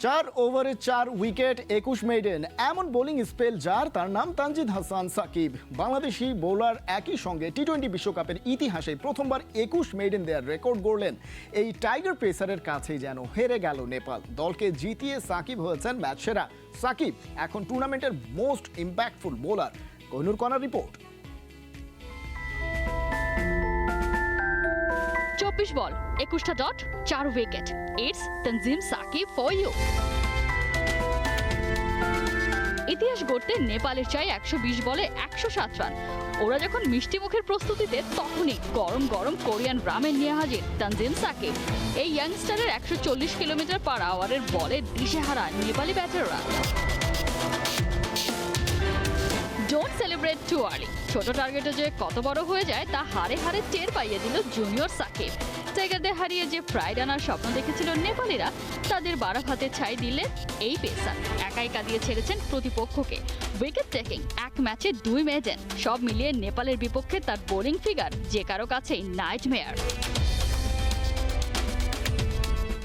4 ওভারে 4 wicket 21 maiden, এমন bowling spell যার, তার নাম তানজিদ হাসান সাকিব। বাংলাদেশি বোলার একই সঙ্গে টি-20 বিশ্বকাপের ইতিহাসে প্রথমবার 21 মেডেন দেওয়ার রেকর্ড গড়লেন। এই টাইগার পেসারের কাছেই যেন হেরে গেল নেপাল। দলকে জিতিয়ে সাকিব হয়েছেন ম্যাচ সেরা। সাকিব এখন টুর্নামেন্টের most impactful bowler. Kohinoor Kona report. 24 ball 21টা dot 4 wicket. It's Tanzim Sakib for you. ইতিহাস গড়তে নেপালের চাই 120 বলে 107 রান। ওরা যখন মিষ্টি মুখের প্রস্তুতিতে, তখনই গরম গরম কোরিয়ান রামেন নিয়ে হাজির তানজিম সাকিব। এই ইয়াংস্টারের 140 কিলোমিটার পার আওয়ারের বলে দিশেহারা নেপালি ব্যাটাররা। Don't celebrate too early. ছোট টার্গেটে যে কত বড় হয়ে যায় তা হারে হারে টের পাইয়ে দিল জুনিয়র সাকিব। টাইগারদের হারিয়ে যে প্রাইড আনার স্বপ্ন দেখেছিল নেপালিরা, তাদের বারাক হাতে ছাই দিলেন এই পেসার। একাই কাঁদিয়ে ছেড়েছেন প্রতিপক্ষকে। উইকেট টেকিং, এক ম্যাচে 2 মেডেন, সব মিলিয়ে নেপালের বিপক্ষে তার বোলিং ফিগার যে কারো কাছেই নাইটমেয়ার।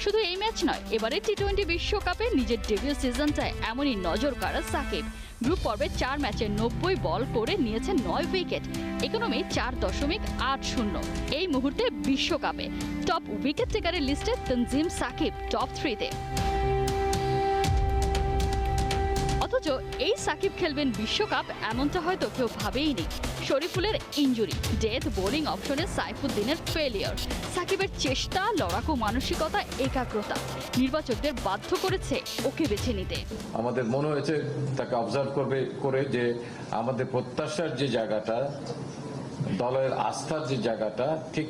শুধু এই ম্যাচ নয়, এবারে টি-20 বিশ্বকাপে নিজের ডেবিউ সিজনটায় এমনই নজর কাড়া সাকিব। গ্রুপ পর্বে 4 ম্যাচে 90 বল করে নিয়েছেন 9 উইকেট। ইকোনমি 4.80। এই মুহূর্তে বিশ্বকাপে টপ উইকেট টেকারের লিস্টে তানজিম সাকিব টপ 3-তে। অথচ এই সাকিব খেলবেন বিশ্বকাপ এমনটা হয়তো কেউ ভাবেইনি। শরীফুলের ইনজুরি, ডেথ বোলিং অপশনে সাইফুদ্দিনের ফেলিয়ার, সাকিবের চেষ্টা, লড়াকু মানসিকতা, একাগ্রতা নির্বাচকদের বাধ্য করেছে ওকে বেছে নিতে। আমাদের মনে হয়েছে তাকে অবজার্ভ করে যে আমাদের প্রত্যাশার যে জায়গাটা, দলের আস্থার যে জায়গাটা, ঠিক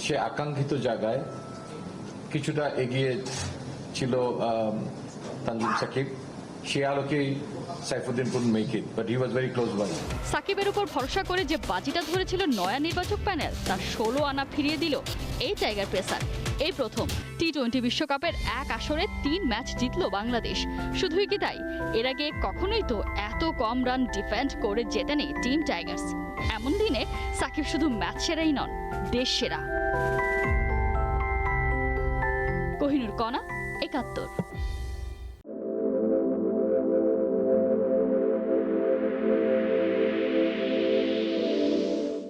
সে আকাঙ্ক্ষিত জায়গায় কিছুটা এগিয়ে ছিল তানজিম সাকিব। সে আলোকেই Saifuddin couldn't make it, but he was very close by. সাকিবের উপর ভরসা করে যে বাজিটা ধরেছিল নয়া নির্বাচক প্যানেল, তার 16 আনা ফিরিয়ে দিল এই টাইগার পেসার। এই প্রথম টি-20 বিশ্বকাপের এক আসরে 3 ম্যাচ জিতল বাংলাদেশ। শুধুই কি তাই, এর আগে কখনোই তো এত কম রান ডিফেন্ড করে জেতেনি টিম টাইগার্স। এমন দিনে সাকিব শুধু ম্যাচ সেরাই নন, দেশ সেরা। কোহিনুর কণা, 71।